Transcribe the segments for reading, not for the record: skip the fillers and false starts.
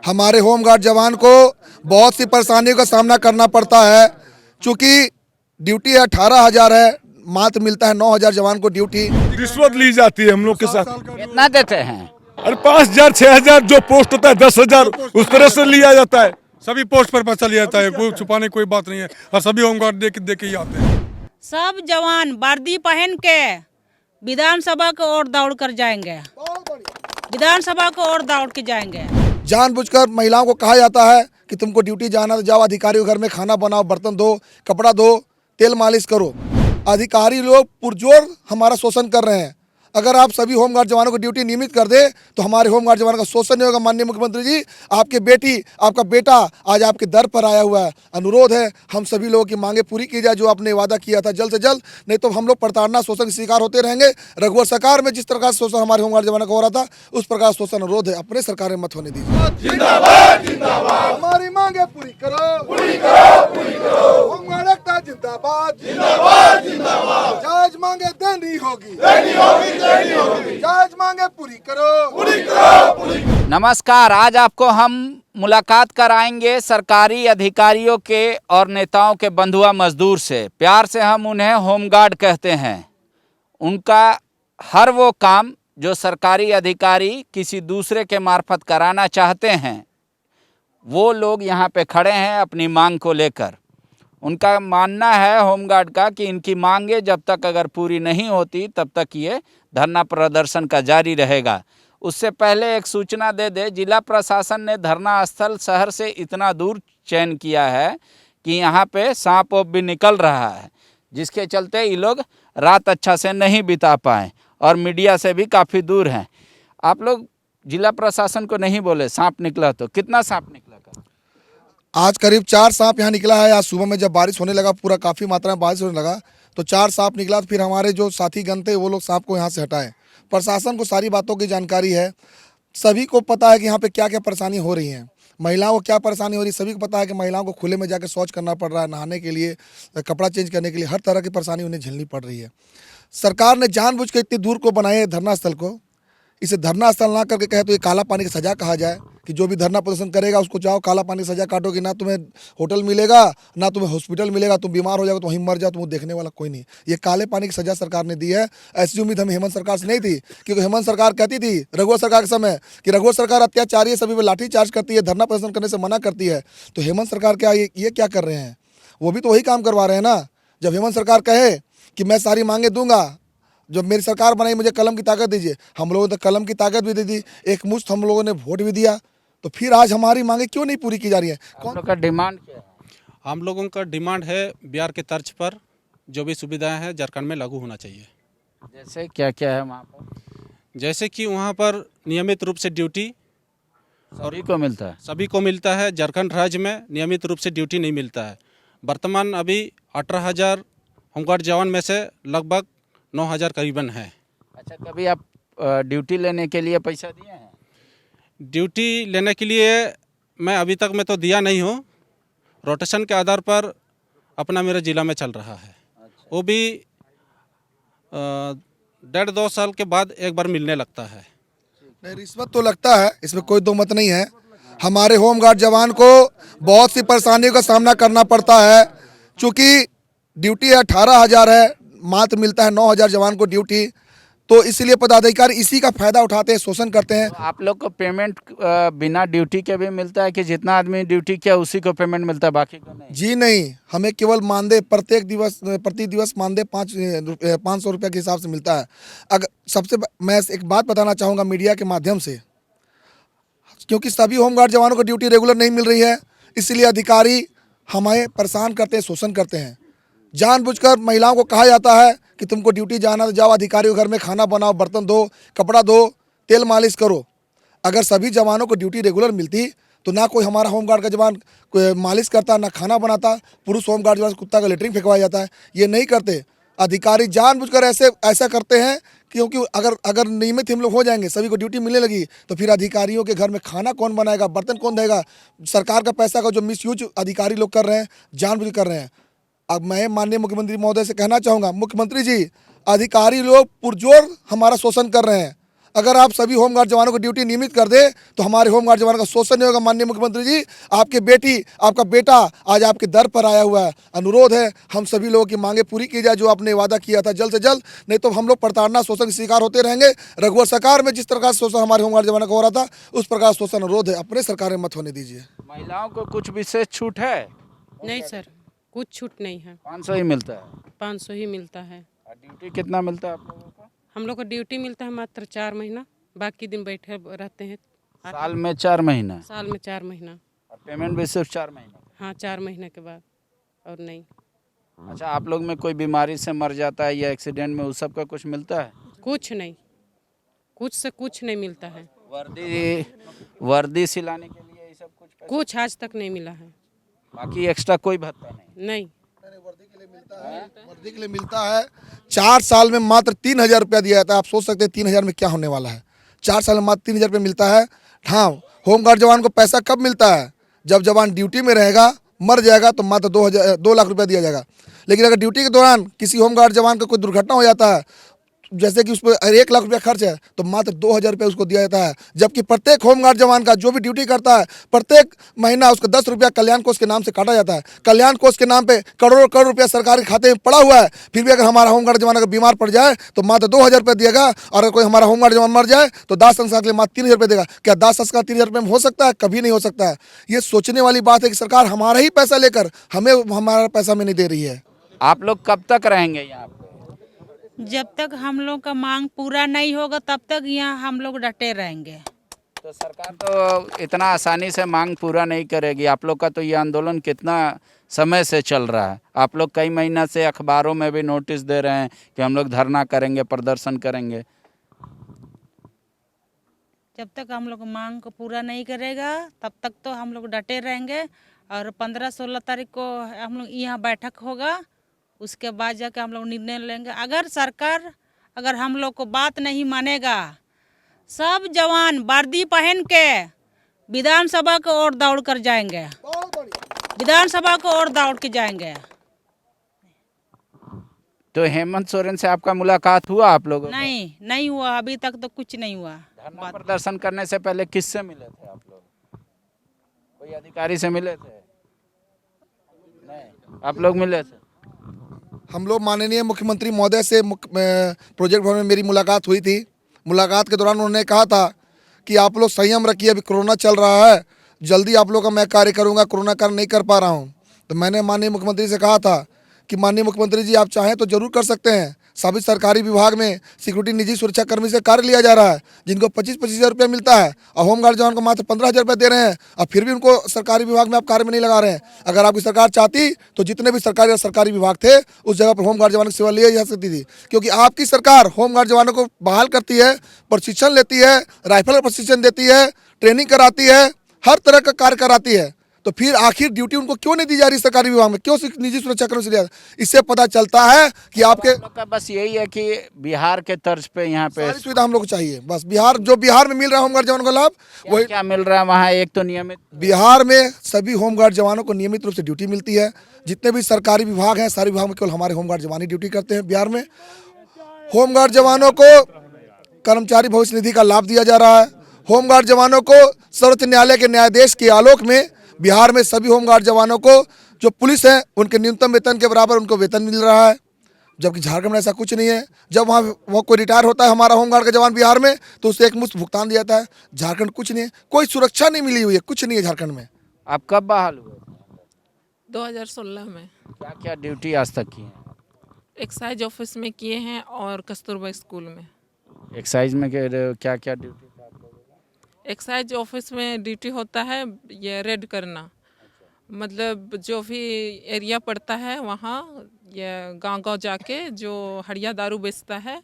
हमारे होमगार्ड जवान को बहुत सी परेशानियों का सामना करना पड़ता है। चूँकि ड्यूटी 18,000 है, मात्र मिलता है 9,000 जवान को ड्यूटी। रिश्वत ली जाती है हम लोग के साथ। कितना देते हैं? अरे 5,000 6,000 जो पोस्ट होता है 10,000 उस तरह से लिया जाता है। सभी पोस्ट पर पता चल जाता है, कोई छुपाने की कोई बात नहीं है और सभी होमगार्ड दे के ही आते हैं। सब जवान वर्दी पहन के विधानसभा की ओर दौड़ कर जाएंगे, विधानसभा की ओर दौड़ के जाएंगे। जानबूझकर महिलाओं को कहा जाता है कि तुमको ड्यूटी जाना तो जाओ, अधिकारियों के घर में खाना बनाओ, बर्तन धो, कपड़ा धो, तेल मालिश करो। अधिकारी लोग पुरजोर हमारा शोषण कर रहे हैं। अगर आप सभी होमगार्ड जवानों को ड्यूटी नियमित कर दे तो हमारे होमगार्ड जवानों का शोषण नहीं होगा। माननीय मुख्यमंत्री जी, आपकी बेटी, आपका बेटा आज आपके दर पर आया हुआ है। अनुरोध है हम सभी लोगों की मांगे पूरी की जाए, जो आपने वादा किया था जल्द से जल्द, नहीं तो हम लोग प्रताड़ना शोषण के शिकार होते रहेंगे। रघुवर सरकार में जिस प्रकार से शोषण हमारे होमगार्ड जवानों का हो रहा था, उस प्रकार शोषण अनुरोध है अपने सरकार में मत होने दीजिए। जिंदाबाद जिंदाबाद, हमारी मांगे पूरी करो, पूरी करो, पूरी करो। होमगार्ड एकता जिंदाबाद, जिंदाबाद जिंदाबाद। जायज मांगे देनी होगी, देनी होगी, देनी होगी। जायज मांगे पूरी करो, पूरी करो, पूरी करो। नमस्कार, आज आपको हम मुलाकात कराएंगे सरकारी अधिकारियों के और नेताओं के बंधुआ मजदूर से। प्यार से हम उन्हें होमगार्ड कहते हैं। उनका हर वो काम जो सरकारी अधिकारी किसी दूसरे के मार्फत कराना चाहते हैं, वो लोग यहाँ पे खड़े हैं अपनी मांग को लेकर। उनका मानना है होमगार्ड का कि इनकी मांगे जब तक अगर पूरी नहीं होती तब तक ये धरना प्रदर्शन का जारी रहेगा। उससे पहले एक सूचना दे दे, जिला प्रशासन ने धरना स्थल शहर से इतना दूर चयन किया है कि यहाँ पे सांप ओप भी निकल रहा है, जिसके चलते ये लोग रात अच्छा से नहीं बिता पाए और मीडिया से भी काफ़ी दूर हैं। आप लोग जिला प्रशासन को नहीं बोले सांप निकला, तो कितना सांप निकला? आज करीब 4 सांप यहाँ निकला है। आज सुबह में जब बारिश होने लगा, पूरा काफ़ी मात्रा में बारिश होने लगा, तो 4 सांप निकला। तो फिर हमारे जो साथी गण थे वो लोग सांप को यहाँ से हटाए। प्रशासन को सारी बातों की जानकारी है, सभी को पता है कि यहाँ पे क्या क्या परेशानी हो रही हैं, महिलाओं को क्या परेशानी हो रही है। सभी को पता है कि महिलाओं को खुले में जाकर शौच करना पड़ रहा है, नहाने के लिए, कपड़ा चेंज करने के लिए, हर तरह की परेशानी उन्हें झेलनी पड़ रही है। सरकार ने जानबूझ के इतनी दूर को बनाए है धरना स्थल को। इसे धरना स्थल ना करके कहे तो ये काला पानी की सज़ा कहा जाए कि जो भी धरना प्रदर्शन करेगा उसको जाओ काला पानी की सज़ा काटोगे, ना तुम्हें होटल मिलेगा ना तुम्हें हॉस्पिटल मिलेगा, तुम बीमार हो जाओगे तो वहीं मर जाओ, तुम्हें देखने वाला कोई नहीं। ये काले पानी की सज़ा सरकार ने दी है। ऐसी उम्मीद हमें हेमंत सरकार से नहीं थी, क्योंकि हेमंत सरकार कहती थी रघुवर सरकार के समय कि रघुवर सरकार अत्याचारी है, सभी पर लाठी चार्ज करती है, धरना प्रदर्शन करने से मना करती है। तो हेमंत सरकार क्या ये क्या कर रहे हैं? वो भी तो वही काम करवा रहे हैं ना। जब हेमंत सरकार कहे कि मैं सारी मांगे दूंगा, जब मेरी सरकार बनाई मुझे कलम की ताकत दीजिए, हम लोगों ने कलम की ताकत भी दे दी, एक मुश्त हम लोगों ने वोट भी दिया, तो फिर आज हमारी मांगे क्यों नहीं पूरी की जा रही है? कौन का डिमांड क्या है? हम लोगों का डिमांड है बिहार के तर्ज पर जो भी सुविधाएं हैं झारखंड में लागू होना चाहिए। जैसे क्या क्या है वहाँ पर? जैसे कि वहाँ पर नियमित रूप से ड्यूटी सभी को मिलता है? सभी को मिलता है। झारखंड राज्य में नियमित रूप से ड्यूटी नहीं मिलता है। वर्तमान अभी 18,000 होमगार्ड जवान में से लगभग 9,000 करीबन है। अच्छा, कभी आप ड्यूटी लेने के लिए पैसा दिए हैं? ड्यूटी लेने के लिए मैं अभी तक मैं तो दिया नहीं हूँ। रोटेशन के आधार पर अपना मेरे ज़िला में चल रहा है। अच्छा। वो भी 1.5-2 साल के बाद एक बार मिलने लगता है। नहीं, रिश्वत तो लगता है, इसमें कोई दो मत नहीं है। हमारे होमगार्ड जवान को बहुत सी परेशानियों का सामना करना पड़ता है। चूँकि ड्यूटी 18,000 है, मात्र मिलता है 9,000 जवान को ड्यूटी, तो इसलिए पदाधिकारी इसी का फायदा उठाते हैं, शोषण करते हैं। तो आप लोग को पेमेंट बिना ड्यूटी के भी मिलता है कि जितना आदमी ड्यूटी किया उसी को पेमेंट मिलता है, बाकी को नहीं? जी नहीं, हमें केवल मानदेय प्रति दिवस मानदेय 500 रुपये के हिसाब से मिलता है। अगर मैं एक बात बताना चाहूँगा मीडिया के माध्यम से, क्योंकि सभी होमगार्ड जवानों को ड्यूटी रेगुलर नहीं मिल रही है, इसलिए अधिकारी हमें परेशान करते हैं, शोषण करते हैं। जानबूझकर महिलाओं को कहा जाता है कि तुमको ड्यूटी जाना तो जाओ, अधिकारियों के घर में खाना बनाओ, बर्तन धो, कपड़ा धो, तेल मालिश करो। अगर सभी जवानों को ड्यूटी रेगुलर मिलती तो ना कोई हमारा होमगार्ड का जवान मालिश करता, ना खाना बनाता। पुरुष होमगार्ड जवान कुत्ता का लेटरिन फेंकवाया जाता है, ये नहीं करते। अधिकारी जानबूझकर ऐसा करते हैं, क्योंकि अगर नियमित हम लोग हो जाएंगे, सभी को ड्यूटी मिलने लगी, तो फिर अधिकारियों के घर में खाना कौन बनाएगा, बर्तन कौन धोएगा? सरकार का पैसा का जो मिसयूज अधिकारी लोग कर रहे हैं, जानबूझ कर रहे हैं। अब मैं माननीय मुख्यमंत्री महोदय से कहना चाहूँगा, मुख्यमंत्री जी, अधिकारी लोग पुरजोर हमारा शोषण कर रहे हैं। अगर आप सभी होमगार्ड जवानों को ड्यूटी नियमित कर दे तो हमारे होमगार्ड जवानों का शोषण नहीं होगा। माननीय मुख्यमंत्री जी, आपकी बेटी, आपका बेटा आज आपके दर पर आया हुआ है। अनुरोध है हम सभी लोगों की मांगे पूरी की जाए, जो आपने वादा किया था जल्द से जल्द, नहीं तो हम लोग प्रताड़ना शोषण के शिकार होते रहेंगे। रघुवर सरकार में जिस प्रकार शोषण हमारे होमगार्ड जवानों का हो रहा था, उस प्रकार शोषण अनुरोध है, अपने सरकार में मत होने दीजिए। महिलाओं को कुछ विशेष छूट है? नहीं सर, कुछ छूट नहीं है। 500 ही मिलता है? 500 ही मिलता है। और ड्यूटी कितना मिलता है आप लोगों को? हम लोग को ड्यूटी मिलता है मात्र 4 महीना, बाकी दिन बैठे रहते हैं। साल में 4 महीना? साल में 4 महीना। और पेमेंट भी सिर्फ 4 महीने? हाँ, 4 महीने के बाद और नहीं। अच्छा, आप लोग में कोई बीमारी से मर जाता है या एक्सीडेंट में, उस सब का कुछ मिलता है? कुछ नहीं, कुछ से कुछ नहीं मिलता है। वर्दी सिलाने के लिए ये सब कुछ? कुछ आज तक नहीं मिला है। बाकी एक्स्ट्रा कोई भत्ता नहीं? नहीं, वर्दी के लिए मिलता है। 4 साल में मात्र 3,000 रुपया दिया जाता है। आप सोच सकते हैं 3,000 में क्या होने वाला है। 4 साल में मात्र 3,000 रुपया मिलता है। हाँ, होमगार्ड जवान को पैसा कब मिलता है? जब जवान ड्यूटी में रहेगा, मर जाएगा तो मात्र 2 लाख रुपया दिया जाएगा। लेकिन अगर ड्यूटी के दौरान किसी होमगार्ड जवान का कोई दुर्घटना हो जाता है, जैसे कि उस पर 1 लाख रुपया खर्च है, तो मात्र 2,000 रुपया उसको दिया जाता है। जबकि प्रत्येक होमगार्ड जवान का जो भी ड्यूटी करता है, प्रत्येक महीना उसको 10 रुपया कल्याण कोष के नाम से काटा जाता है। कल्याण कोष के नाम पे करोड़ों करोड़ रुपया सरकारी खाते में पड़ा हुआ है। फिर भी अगर हमारा होमगार्ड जवान अगर बीमार पड़ जाए तो मात्र 2,000 रुपया दिएगा, और अगर कोई हमारा होमगार्ड जवान मर जाए तो दाह संस्कार के लिए मात्र 3,000 रुपया देगा। क्या दाह संस्कार 3,000 रुपये में हो सकता है? कभी नहीं हो सकता है। ये सोचने वाली बात है कि सरकार हमारा ही पैसा लेकर हमें हमारा पैसा में नहीं दे रही है। आप लोग कब तक रहेंगे यहाँ पे? जब तक हम लोग का मांग पूरा नहीं होगा तब तक यहाँ हम लोग डटे रहेंगे। तो सरकार तो इतना आसानी से मांग पूरा नहीं करेगी। आप लोग का तो ये आंदोलन कितना समय से चल रहा है। आप लोग कई महीना से अखबारों में भी नोटिस दे रहे हैं कि हम लोग धरना करेंगे, प्रदर्शन करेंगे। जब तक हम लोग मांग को पूरा नहीं करेगा तब तक तो हम लोग डटे रहेंगे। और 15-16 तारीख को हम लोग यहाँ बैठक होगा, उसके बाद जाके हम लोग निर्णय लेंगे। अगर सरकार अगर हम लोग को बात नहीं मानेगा, सब जवान वर्दी पहन के विधानसभा को ओर दौड़ कर जाएंगे। विधानसभा को ओर दौड़ के जाएंगे। तो हेमंत सोरेन से आपका मुलाकात हुआ आप लोगों को? नहीं हुआ, अभी तक तो कुछ नहीं हुआ। धरना प्रदर्शन करने से पहले किससे मिले थे आप लोग? कोई अधिकारी से मिले थे? नहीं, आप लोग मिले थे? हम लोग माननीय मुख्यमंत्री महोदय से प्रोजेक्ट भवन में मेरी मुलाकात हुई थी। मुलाकात के दौरान उन्होंने कहा था कि आप लोग संयम रखिए, अभी कोरोना चल रहा है, जल्दी आप लोग का मैं कार्य करूंगा, कोरोना कार्य नहीं कर पा रहा हूं। तो मैंने माननीय मुख्यमंत्री से कहा था कि माननीय मुख्यमंत्री जी, आप चाहें तो जरूर कर सकते हैं। सभी सरकारी विभाग में सिक्योरिटी निजी सुरक्षा कर्मी से कार्य लिया जा रहा है, जिनको 25-25 हज़ार रुपया मिलता है, और होमगार्ड जवान को मात्र 15,000 रुपया दे रहे हैं, और फिर भी उनको सरकारी विभाग में आप कार्य में नहीं लगा रहे हैं। अगर आपकी सरकार चाहती तो जितने भी सरकारी विभाग थे उस जगह पर होमगार्ड जवान की सेवा ली जा सकती थी, क्योंकि आपकी सरकार होमगार्ड जवानों को बहाल करती है, प्रशिक्षण लेती है, राइफल का प्रशिक्षण देती है, ट्रेनिंग कराती है, हर तरह का कार्य कराती है। तो फिर आखिर ड्यूटी उनको क्यों नहीं दी जा रही सरकारी विभाग में, क्यों निजी सुरक्षा कर्मी से दिया? इससे पता चलता है कि आपके लोग का बस यही है कि बिहार के तर्ज पे यहाँ पे सारी सुविधा हम लोग को चाहिए। बस बिहार में मिल रहा है होमगार्ड जवानों का लाभ, वही क्या मिल रहा है वहाँ? एक तो नियमित बिहार में सभी होमगार्ड जवानों को नियमित रूप से ड्यूटी मिलती है। जितने भी सरकारी विभाग हैं, सारे विभाग में केवल हमारे होमगार्ड जवान ही ड्यूटी करते हैं। बिहार में होमगार्ड जवानों को कर्मचारी भविष्य निधि का लाभ दिया जा रहा है। होमगार्ड जवानों को सर्वोच्च न्यायालय के न्यायाधीश के आलोक में बिहार में सभी होमगार्ड जवानों को जो पुलिस है उनके न्यूनतम वेतन के बराबर उनको वेतन मिल रहा है, जबकि झारखंड में ऐसा कुछ नहीं है। जब वहाँ वो कोई रिटायर होता है हमारा होमगार्ड का जवान बिहार में, तो उसे एक मुफ्त भुगतान दिया जाता है। झारखंड कुछ नहीं है, कोई सुरक्षा नहीं मिली हुई है, कुछ नहीं है झारखंड में। आप कब बहाल हुए? 2016 में। क्या क्या ड्यूटी आज तक की है? एक्साइज ऑफिस में किए हैं और कस्तूरबा स्कूल में। एक्साइज में क्या क्या ड्यूटी था आप लोगों का? एक्साइज ऑफिस में ड्यूटी होता है ये रेड करना, मतलब जो भी एरिया पड़ता है वहाँ ये गांव-गांव जाके जो हड़िया दारू बेचता है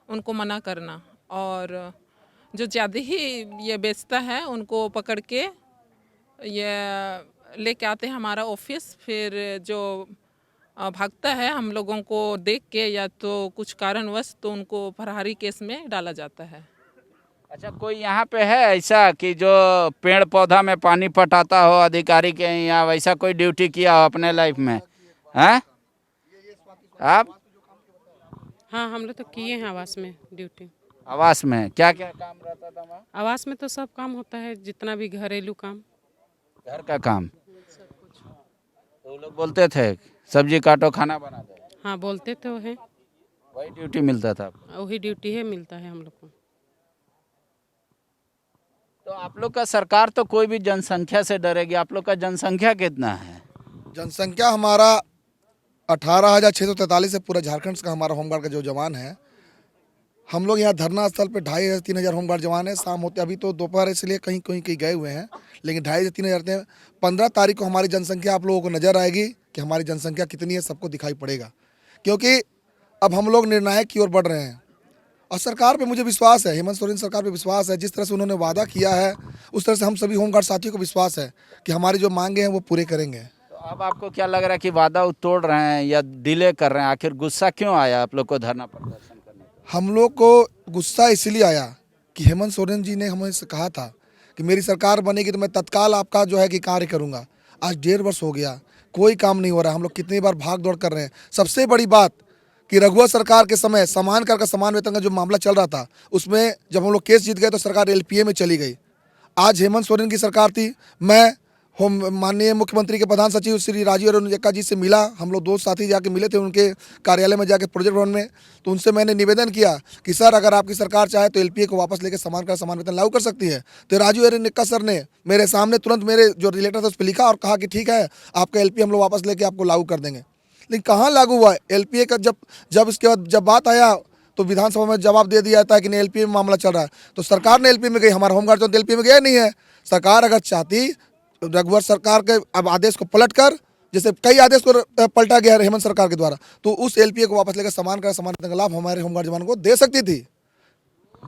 उनको मना करना, और जो ज़्यादा ही ये बेचता है उनको पकड़ के ये लेके आते हैं हमारा ऑफिस। फिर जो भागता है हम लोगों को देख के या तो कुछ कारणवश तो उनको फरारी केस में डाला जाता है। अच्छा, कोई यहाँ पे है ऐसा कि जो पेड़ पौधा में पानी पटाता हो अधिकारी के यहाँ, वैसा कोई ड्यूटी किया हो अपने लाइफ में? हैं आप? हाँ, हम लोग तो किए हैं आवास में ड्यूटी। आवास में क्या क्या काम रहता था वहाँ? आवास में तो सब काम होता है, जितना भी घरेलू काम। घर का काम। तो वो लोग बोलते थे सब्जी काटो खाना बना दो, हाँ बोलते तो हैं, वही ड्यूटी मिलता था आपको। वही ड्यूटी है, मिलता है हम लोग को। तो आप लोग का सरकार तो कोई भी जनसंख्या से डरेगी, आप लोग का जनसंख्या कितना है? जनसंख्या हमारा 18,643 है। पूरा झारखंड का हमारा होमगार्ड का जो जवान है, हम लोग यहाँ धरना स्थल पे 2,500-3,000 होमगार्ड जवान है। शाम होते अभी तो दोपहर इसलिए कहीं कहीं कहीं गए हुए हैं, लेकिन 2,500-3,000 थे। 15 तारीख को हमारी जनसंख्या आप लोगों को नज़र आएगी कि हमारी जनसंख्या कितनी है, सबको दिखाई पड़ेगा। क्योंकि अब हम लोग निर्णायक की ओर बढ़ रहे हैं और सरकार पे मुझे विश्वास है, हेमंत सोरेन सरकार पे विश्वास है। जिस तरह से उन्होंने वादा किया है उस तरह से हम सभी होमगार्ड साथियों को विश्वास है कि हमारी जो मांगे हैं वो पूरे करेंगे। तो अब आपको क्या लग रहा है कि वादा वो तोड़ रहे हैं या डिले कर रहे हैं? आखिर गुस्सा क्यों आया आप लोग को धरना प्रदर्शन करने का? हम लोग को गुस्सा इसलिए आया कि हेमंत सोरेन जी ने हमें से कहा था कि मेरी सरकार बनेगी तो मैं तत्काल आपका जो है कि कार्य करूंगा। आज 1.5 वर्ष हो गया, कोई काम नहीं हो रहा। हम लोग कितनी बार भाग दौड़ कर रहे हैं। सबसे बड़ी बात कि रघुवर सरकार के समय समान कर का समान वेतन का जो मामला चल रहा था, उसमें जब हम लोग केस जीत गए तो सरकार LPA में चली गई। आज हेमंत सोरेन की सरकार थी, मैं माननीय मुख्यमंत्री के प्रधान सचिव श्री राजीव अरुण एक्का जी से मिला। हम लोग 2 साथी जाके मिले थे उनके कार्यालय में जाके प्रोजेक्ट भवन में। तो उनसे मैंने निवेदन किया कि सर अगर आपकी सरकार चाहे तो LPA को वापस लेकर समान कर समान वेतन लागू कर सकती है। तो राजीव अरुण एक्का सर ने मेरे सामने तुरंत मेरे जो रिलेटर था उस पर लिखा और कहा कि ठीक है, आपका LPA हम लोग वापस लेके आपको लागू कर देंगे। लेकिन कहाँ लागू हुआ LPA का? जब इसके बाद जब बात आया तो विधानसभा में जवाब दे दिया जाता है कि नहीं, LPA में मामला चल रहा है। तो सरकार ने LPA में गई, हमारा होमगार्ड तो LPA में गया नहीं है। सरकार अगर चाहती रघुवर सरकार के अब आदेश को पलट कर, जैसे कई आदेश को पलटा गया है हेमंत सरकार के द्वारा, तो उस LPA को वापस लेकर समान का लाभ हमारे होमगार्ड जवान को दे सकती थी।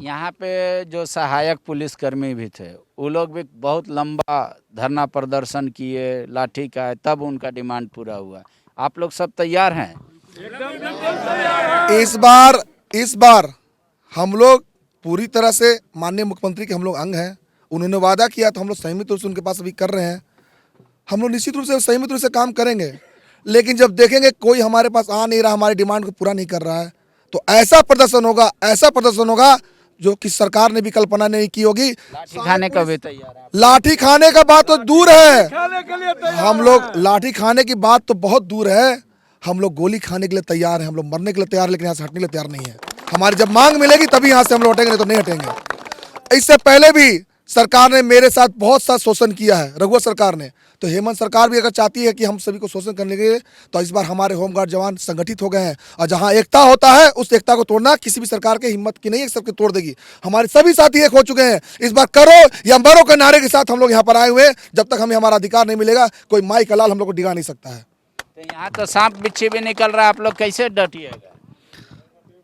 यहाँ पे जो सहायक पुलिसकर्मी भी थे वो लोग भी बहुत लंबा धरना प्रदर्शन किए, लाठी का, तब उनका डिमांड पूरा हुआ। आप लोग सब तैयार हैं? इस बार हम लोग पूरी तरह से माननीय मुख्यमंत्री के हम लोग अंग हैं। उन्होंने वादा किया तो हम लोग संयमित रूप से उनके पास अभी कर रहे हैं। हम लोग निश्चित रूप से संयमित रूप से काम करेंगे, लेकिन जब देखेंगे कोई हमारे पास आ नहीं रहा, हमारी डिमांड को पूरा नहीं कर रहा है, तो ऐसा प्रदर्शन होगा जो कि सरकार ने भी कल्पना नहीं की होगी। लाठी खाने का भी तैयार है? लाठी खाने का बात तो दूर है, हम लोग लाठी खाने की बात तो बहुत दूर है। हम लोग गोली खाने के लिए तैयार हैं, हम लोग मरने के लिए तैयार, लेकिन यहाँ से हटने के लिए तैयार नहीं है। हमारी जब मांग मिलेगी तभी यहाँ से हम लोग हटेंगे, नहीं तो नहीं हटेंगे। इससे पहले भी सरकार ने मेरे साथ बहुत सा शोषण किया है, रघुवर सरकार ने। तो हेमंत सरकार भी अगर चाहती है कि हम सभी को शोषण करने के लिए, तो इस बार हमारे होमगार्ड जवान संगठित हो गए हैं और जहां एकता होता है उस एकता को तोड़ना किसी भी सरकार के हिम्मत की नहीं है, सबके तोड़ देगी। हमारे सभी साथी एक हो चुके हैं। इस बार करो या मरो के नारे के साथ हम लोग यहाँ पर आए हुए हैं। जब तक हमें हमारा अधिकार नहीं मिलेगा, कोई माई का लाल हम लोग को डिगा नहीं सकता है। तो यहाँ तो सांप बिच्छी भी निकल रहा है, आप लोग कैसे डटिएगा?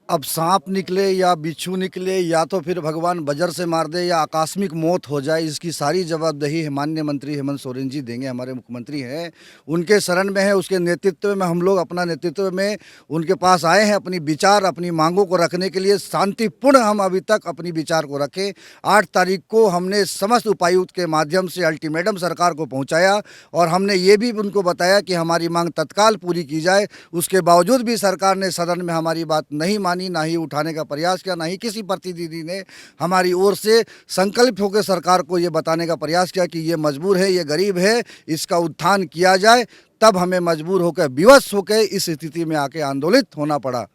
अब सांप निकले या बिच्छू निकले या तो फिर भगवान बजर से मार दे या आकस्मिक मौत हो जाए, इसकी सारी जवाबदेही माननीय मंत्री हेमंत सोरेन जी देंगे। हमारे मुख्यमंत्री हैं, उनके शरण में है, उसके नेतृत्व में हम लोग अपना नेतृत्व में उनके पास आए हैं अपनी विचार, अपनी मांगों को रखने के लिए। शांतिपूर्ण हम अभी तक अपनी विचार को रखे। 8 तारीख को हमने समस्त उपायुक्त के माध्यम से अल्टीमेटम सरकार को पहुँचाया और हमने ये भी उनको बताया कि हमारी मांग तत्काल पूरी की जाए। उसके बावजूद भी सरकार ने सदन में हमारी बात नहीं मानी, ना ही उठाने का प्रयास किया, ना ही किसी प्रतिनिधि ने हमारी ओर से संकल्प होकर सरकार को ये बताने का प्रयास किया कि ये मजबूर है, ये गरीब है, इसका उत्थान किया जाए। तब हमें मजबूर होकर, विवश होकर इस स्थिति में आके आंदोलित होना पड़ा।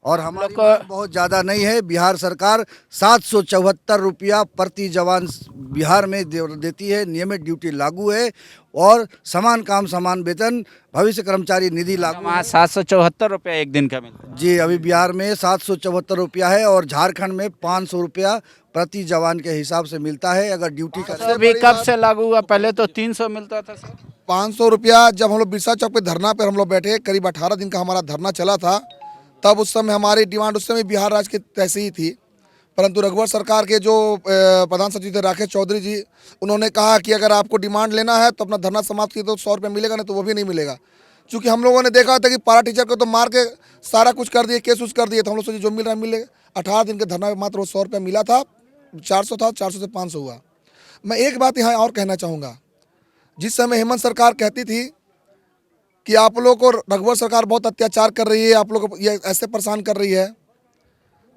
और हमारी मांग बहुत ज़्यादा नहीं है। बिहार सरकार 774 रुपया प्रति जवान बिहार में देती है, नियमित ड्यूटी लागू है और समान काम समान वेतन, भविष्य कर्मचारी निधि लागू है। 774 रुपया एक दिन का मिलता है जी, अभी बिहार में 774 रुपया है और झारखंड में 500 रुपया प्रति जवान के हिसाब से मिलता है अगर ड्यूटी का। तो अभी कब से लागू हुआ? पहले तो 300 मिलता था सर। 500 रुपया जब हम लोग बिरसा चौक पे धरना पर हम लोग बैठे, करीब 18 दिन का हमारा धरना चला था, तब उस समय हमारी डिमांड उस समय बिहार राज्य की तैसी ही थी। परंतु रघुवर सरकार के जो प्रधान सचिव थे राकेश चौधरी जी, उन्होंने कहा कि अगर आपको डिमांड लेना है तो अपना धरना समाप्त कीजिए, तो 100 रुपया मिलेगा, नहीं तो वो भी नहीं मिलेगा। चूँकि हम लोगों ने देखा था कि पारा टीचर को तो मार के सारा कुछ कर दिए, केस उस कर दिए, तो हम लोग सोचे जो मिल रहा है मिलेगा। 18 दिन के धरना में मात्र वो 100 रुपया मिला था। 400 था, 400 से 500 हुआ। मैं एक बात यहाँ और कहना चाहूँगा, जिस समय हेमंत सरकार कहती थी कि आप लोगों को रघुवर सरकार बहुत अत्याचार कर रही है, आप लोग को ये ऐसे परेशान कर रही है,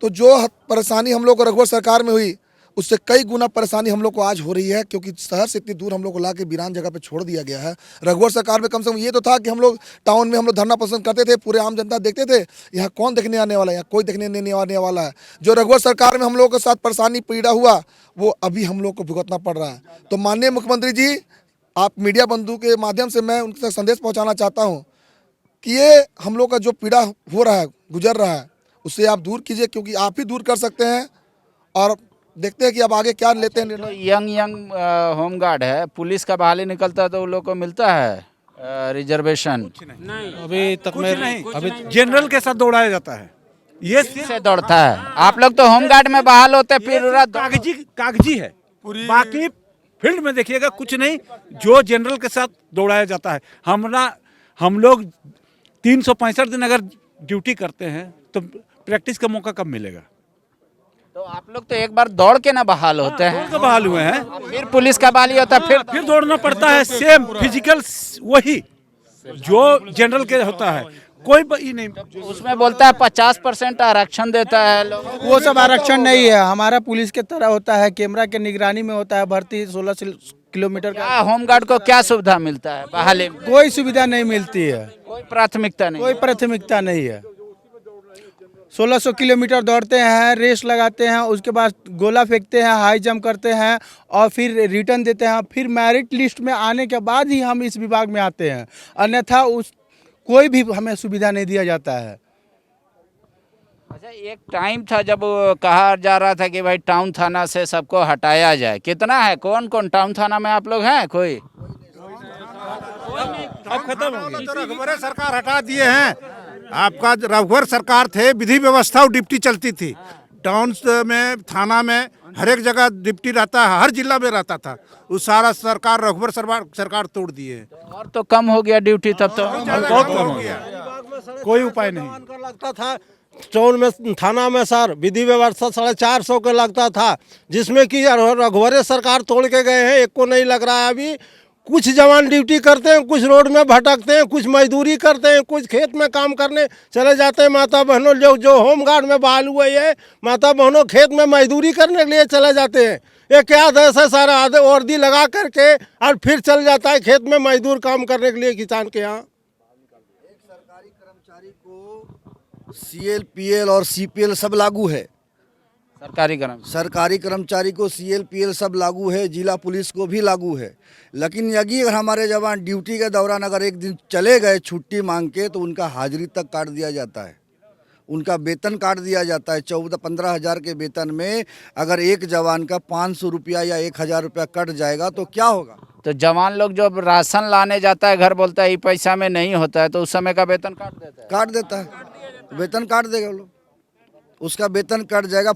तो जो परेशानी हम लोग को रघुवर सरकार में हुई उससे कई गुना परेशानी हम लोग को आज हो रही है, क्योंकि शहर से इतनी दूर हम लोग को ला के वीरान जगह पे छोड़ दिया गया है। रघुवर सरकार में कम से कम ये तो था कि हम लोग टाउन में हम लोग धरना पसंद करते थे, पूरे आम जनता देखते थे, यहाँ कौन देखने आने वाला है, यहाँ कोई देखने नहीं आने वाला है। जो रघुवर सरकार में हम लोग के साथ परेशानी पीड़ा हुआ वो अभी हम लोग को भुगतना पड़ रहा है। तो माननीय मुख्यमंत्री जी, आप मीडिया बंधु के माध्यम से मैं उनके संदेश पहुँचाना चाहता हूँ कि ये हम लोग का जो पीड़ा हो रहा है, गुजर रहा है, उससे आप दूर कीजिए, क्योंकि आप ही दूर कर सकते हैं। और देखते हैं कि अब आगे क्या लेते हैं तो निर्णय। यंग होमगार्ड है, पुलिस का बहाली निकलता है तो उन लोग को मिलता है रिजर्वेशन? अभी तक मैं अभी जनरल के साथ दौड़ाया जाता है, ये से दौड़ता है। आप लोग तो होमगार्ड में बहाल होते फिर कागजी है, बाकी फील्ड में देखिएगा कुछ नहीं। जो जनरल के साथ दौड़ाया जाता है, हम लोग 365 दिन अगर ड्यूटी करते हैं तो प्रैक्टिस का मौका कब मिलेगा? तो आप लोग तो एक बार दौड़ के ना बहाल होते हैं, तो बहाल हुए हैं, फिर पुलिस का बहाली होता है, फिर दौड़ना पड़ता है। सेम फिजिकल वही जो जनरल के होता है, कोई नहीं। उसमें बोलता है 50% आरक्षण देता है लोग। वो सब आरक्षण नहीं है, हमारा पुलिस के तरह होता है, कैमरा के निगरानी में होता है, भर्ती 16 किलोमीटर का। क्या होमगार्ड को क्या सुविधा मिलता है बहाली में? कोई सुविधा नहीं मिलती है, कोई प्राथमिकता नहीं। कोई प्राथमिकता नहीं है। 1600 किलोमीटर दौड़ते हैं, रेस लगाते हैं, उसके बाद गोला फेंकते हैं, हाई जंप करते हैं और फिर रिटर्न देते हैं। फिर मेरिट लिस्ट में आने के बाद ही हम इस विभाग में आते हैं, अन्यथा कोई भी हमें सुविधा नहीं दिया जाता है। अच्छा, एक टाइम था जब कहा जा रहा था कि भाई टाउन थाना से सबको हटाया जाए। कितना है, कौन कौन टाउन थाना में आप लोग हैं? कोई अब खत्म हो गया। रघुवर सरकार हटा दिए हैं। आपका रघुवर सरकार थे, विधि व्यवस्था और डिप्टी चलती थी। टाउन में, थाना में, हर एक जगह डिप्टी रहता है, हर जिला में रहता था। उस सारा सरकार रघुवर सरकार तोड़ दिए। और तो कम हो गया ड्यूटी तब तो। बहुत कम हो गया, कोई उपाय नहीं। लगता था टाउन में, थाना में सर विधि व्यवस्था 450 का लगता था, जिसमें कि रघुवर सरकार तोड़ के गए हैं। एक को नहीं लग रहा है अभी। कुछ जवान ड्यूटी करते हैं, कुछ रोड में भटकते हैं, कुछ मजदूरी करते हैं, कुछ खेत में काम करने चले जाते हैं। माता बहनों जो होमगार्ड में बहाल हुए हैं, माता बहनों खेत में मजदूरी करने के लिए चले जाते हैं। ये क्या आदेश है? सारा आधे वर्दी लगा करके और फिर चल जाता है खेत में मजदूर काम करने के लिए किसान के यहाँ। एक सरकारी कर्मचारी को CL, PL और CPL सब लागू है। सरकारी कर्मचारी को CL, PL सब लागू है, जिला पुलिस को भी लागू है। लेकिन यदि अगर हमारे जवान ड्यूटी के दौरान अगर एक दिन चले गए छुट्टी मांग के, तो उनका हाजिरी तक काट दिया जाता है, उनका वेतन काट दिया जाता है। 14-15 हज़ार के वेतन में अगर एक जवान का 500 रुपया या 1000 रुपया कट जाएगा तो क्या होगा? तो जवान लोग जब राशन लाने जाता है, घर बोलता है ये पैसा में नहीं होता है, तो उस समय का वेतन काट देता है। काट देता है, वेतन काट देगा लोग, उसका वेतन कट जाएगा।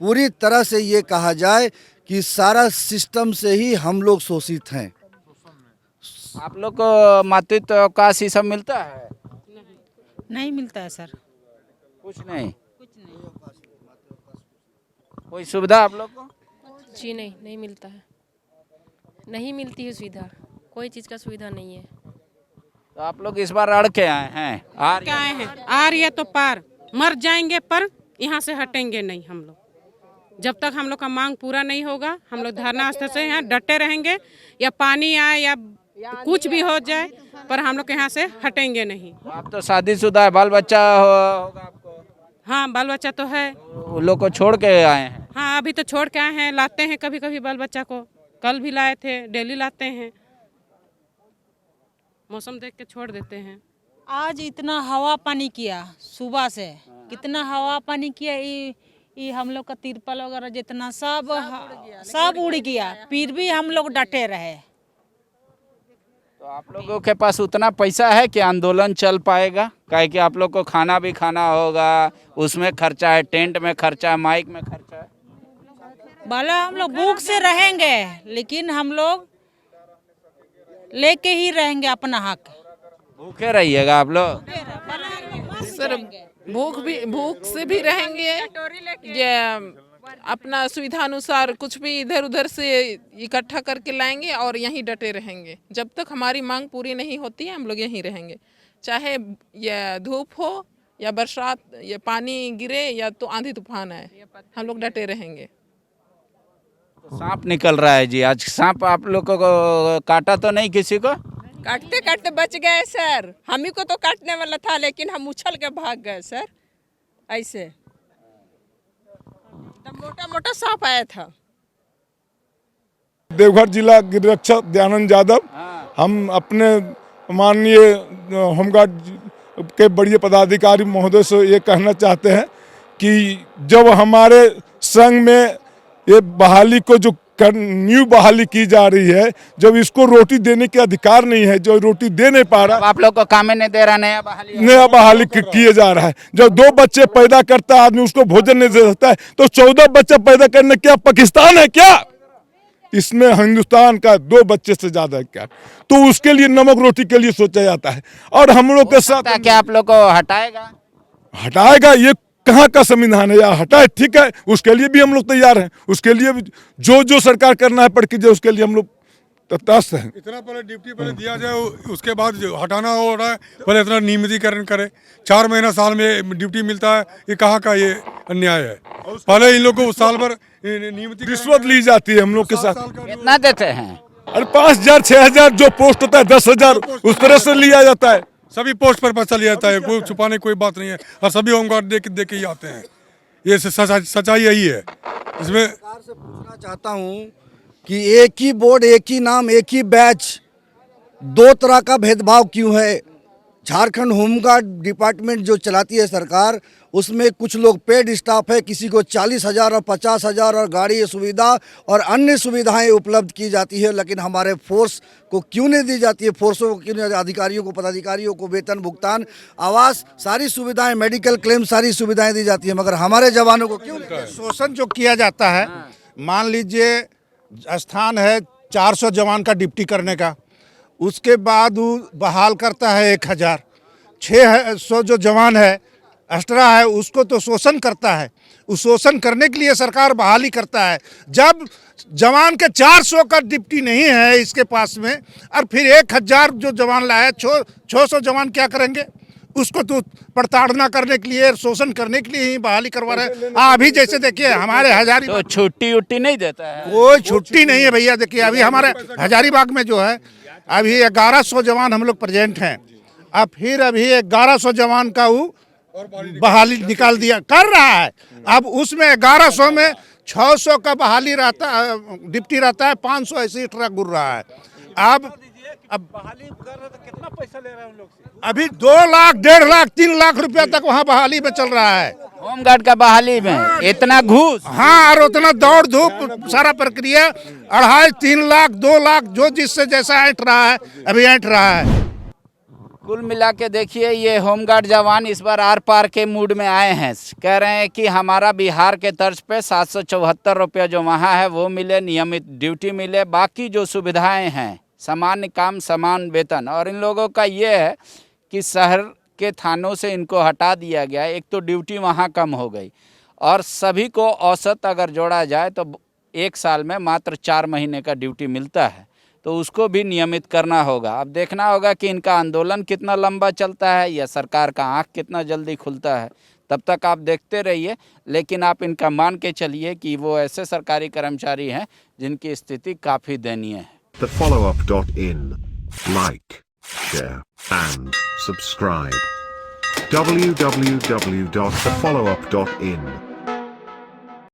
पूरी तरह से ये कहा जाए कि सारा सिस्टम से ही हम लोग शोषित हैं। आप लोग को मातृत्व अवकाश ये सब मिलता है? नहीं मिलता है सर, कुछ नहीं। कोई सुविधा आप लोग को? जी नहीं मिलता है, नहीं मिलती है सुविधा, कोई चीज़ का सुविधा नहीं है। तो आप लोग इस बार अड़ के आए हैं? आ रही है तो पार मर जाएंगे, पर यहाँ से हटेंगे नहीं हम लोग। जब तक हम लोग का मांग पूरा नहीं होगा, हम लोग धरना स्थल से यहाँ डटे रहेंगे, या पानी आए या कुछ भी हो जाए, पर हम लोग यहाँ से हटेंगे नहीं। आप तो शादीशुदा है, बाल बच्चा होगा आपको? हाँ, बाल बच्चा तो है। वो लोग को छोड़ के आए हैं? हाँ, अभी तो छोड़ के आए हैं, लाते हैं कभी कभी बाल बच्चा को। कल भी लाए थे, डेली लाते हैं, मौसम देख के छोड़ देते हैं। आज इतना हवा पानी किया सुबह से, कितना हवा पानी किया, ये हम लोग का तिरपाल वगैरह जितना सब उड़ गया, फिर भी हम लोग डटे रहे। तो आप लोगों के पास उतना पैसा है कि आंदोलन चल पाएगा? काहे कि आप लोग को खाना भी खाना होगा, उसमें खर्चा है, टेंट में खर्चा है, माइक में खर्चा है। भले हम लोग भूख से रहेंगे, लेकिन हम लोग लेके ही रहेंगे अपना हक। भूखे रहिएगा आप लोग? सर भूख से भी रहेंगे, ये अपना सुविधा अनुसार कुछ भी इधर उधर से इकट्ठा करके लाएंगे और यहीं डटे रहेंगे। जब तक हमारी मांग पूरी नहीं होती है, हम लोग यहीं रहेंगे, चाहे ये धूप हो या बरसात या पानी गिरे या तो आंधी तूफान आए, हम लोग डटे रहेंगे। सांप निकल रहा है जी, आज सांप आप लोगों को काटा तो नहीं किसी को? काटते काटते बच गए सर, हम ही को तो काटने वाला था लेकिन हम उछल के भाग गए सर। ऐसे मोटा मोटा सांप आया था। देवघर जिला गिरिरक्षक दयानंद यादव, हम अपने माननीय होमगार्ड के बड़े पदाधिकारी महोदय से ये कहना चाहते हैं कि जब हमारे संघ में ये बहाली को जो न्यू बहाली की जा रही है, जब इसको रोटी देने के अधिकार नहीं है, जो रोटी दे नहीं पा रहा, आप लोग को काम नहीं दे रहा, नया बहाली किए जा रहा है। जब 2 बच्चे पैदा करता है आदमी, उसको भोजन नहीं दे सकता है, तो 14 बच्चे पैदा करने क्या पाकिस्तान है क्या? इसमें हिंदुस्तान का 2 बच्चे से ज्यादा है क्या? तो उसके लिए नमक रोटी के लिए सोचा जाता है। और हम लोग के साथ क्या आप लोग को हटाएगा ये कहाँ का संविधान है? या हटाए, ठीक है, उसके लिए भी हम लोग तैयार हैं। उसके लिए जो सरकार करना है पढ़ कीजिए, उसके लिए हम लोग तटस्थ हैं। इतना पहले ड्यूटी पहले दिया जाए, उसके बाद जो हटाना हो रहा है, पहले इतना नियमितीकरण करे। 4 महीना साल में ड्यूटी मिलता है, ये कहाँ का ये अन्याय है? पहले इन लोग को साल भर नियमित रिश्वत ली जाती है हम लोग के साथ। कितना देते हैं? अरे 5,000 6,000 जो पोस्ट होता है 10,000 उस तरह से लिया जाता है। सभी पोस्ट पर पैसा लिया जाता है, कोई छुपाने कोई बात नहीं है, और सभी होमगार्ड दे के ही आते हैं। ये सच्चाई यही है। इसमें सरकार से पूछना चाहता हूँ कि एक ही बोर्ड, एक ही नाम, एक ही बैच, 2 तरह का भेदभाव क्यों है? झारखंड होमगार्ड डिपार्टमेंट जो चलाती है सरकार, उसमें कुछ लोग पेड स्टाफ है, किसी को 40,000 और 50,000 और गाड़ी सुविधा और अन्य सुविधाएं उपलब्ध की जाती है, लेकिन हमारे फोर्स को क्यों नहीं दी जाती है? फोर्सों को क्यों नहीं, अधिकारियों को, पदाधिकारियों को वेतन भुगतान, आवास, सारी सुविधाएं, मेडिकल क्लेम, सारी सुविधाएं दी जाती है, मगर हमारे जवानों को क्यों नहीं? शोषण जो किया जाता है, मान लीजिए स्थान है 400 जवान का ड्यूटी करने का, उसके बाद वो बहाल करता है 1,000, 600 जो जवान है एक्स्ट्रा है, उसको तो शोषण करता है। उस शोषण करने के लिए सरकार बहाली करता है। जब जवान के 400 का ड्यूटी नहीं है इसके पास में, और फिर 1,000 जो जवान लाया, 600 जवान क्या करेंगे? उसको तो प्रताड़ना करने के लिए, शोषण करने के लिए ही बहाली करवा रहे हैं। अभी जैसे देखिए हमारे हजारीबाग तो छुट्टी नहीं देता है? कोई छुट्टी नहीं है भैया। देखिए अभी हमारे हजारीबाग में जो है अभी 1100 जवान हम लोग प्रेजेंट हैं। अब फिर अभी 1100 जवान का वो बहाली निकाल दिया कर रहा है। अब उसमें 1100 में 600 का बहाली रहता, डिप्टी रहता है, 500 ऐसे ट्रक गुर रहा है। अब बहाली कर रहे तो कितना पैसा ले रहे हैं उन लोग से? अभी 2 लाख 1.5 लाख 3 लाख रुपया तक वहाँ बहाली में चल रहा है। होमगार्ड का बहाली में इतना घूस? हाँ, और उतना दौड़ धूप सारा प्रक्रिया, 2.5 3 लाख 2 लाख जो जिससे जैसा ऐंठ रहा है अभी ऐंठ रहा है। कुल मिला के देखिए, ये होमगार्ड जवान इस बार आर पार के मूड में आए हैं। कह रहे हैं कि हमारा बिहार के तर्ज पे 774 रुपये जो वहाँ है वो मिले, नियमित ड्यूटी मिले, बाकी जो सुविधाएं हैं, सामान्य काम समान वेतन। और इन लोगों का ये है कि शहर के थानों से इनको हटा दिया गया। एक तो ड्यूटी वहाँ कम हो गई, और सभी को औसत अगर जोड़ा जाए तो 1 साल में मात्र 4 महीने का ड्यूटी मिलता है, तो उसको भी नियमित करना होगा। अब देखना होगा कि इनका आंदोलन कितना लंबा चलता है या सरकार का आँख कितना जल्दी खुलता है। तब तक आप देखते रहिए, लेकिन आप इनका मान के चलिए कि वो ऐसे सरकारी कर्मचारी हैं जिनकी स्थिति काफ़ी दयनीय है। TheFollowUp.in. Like, share and subscribe. www.thefollowup.in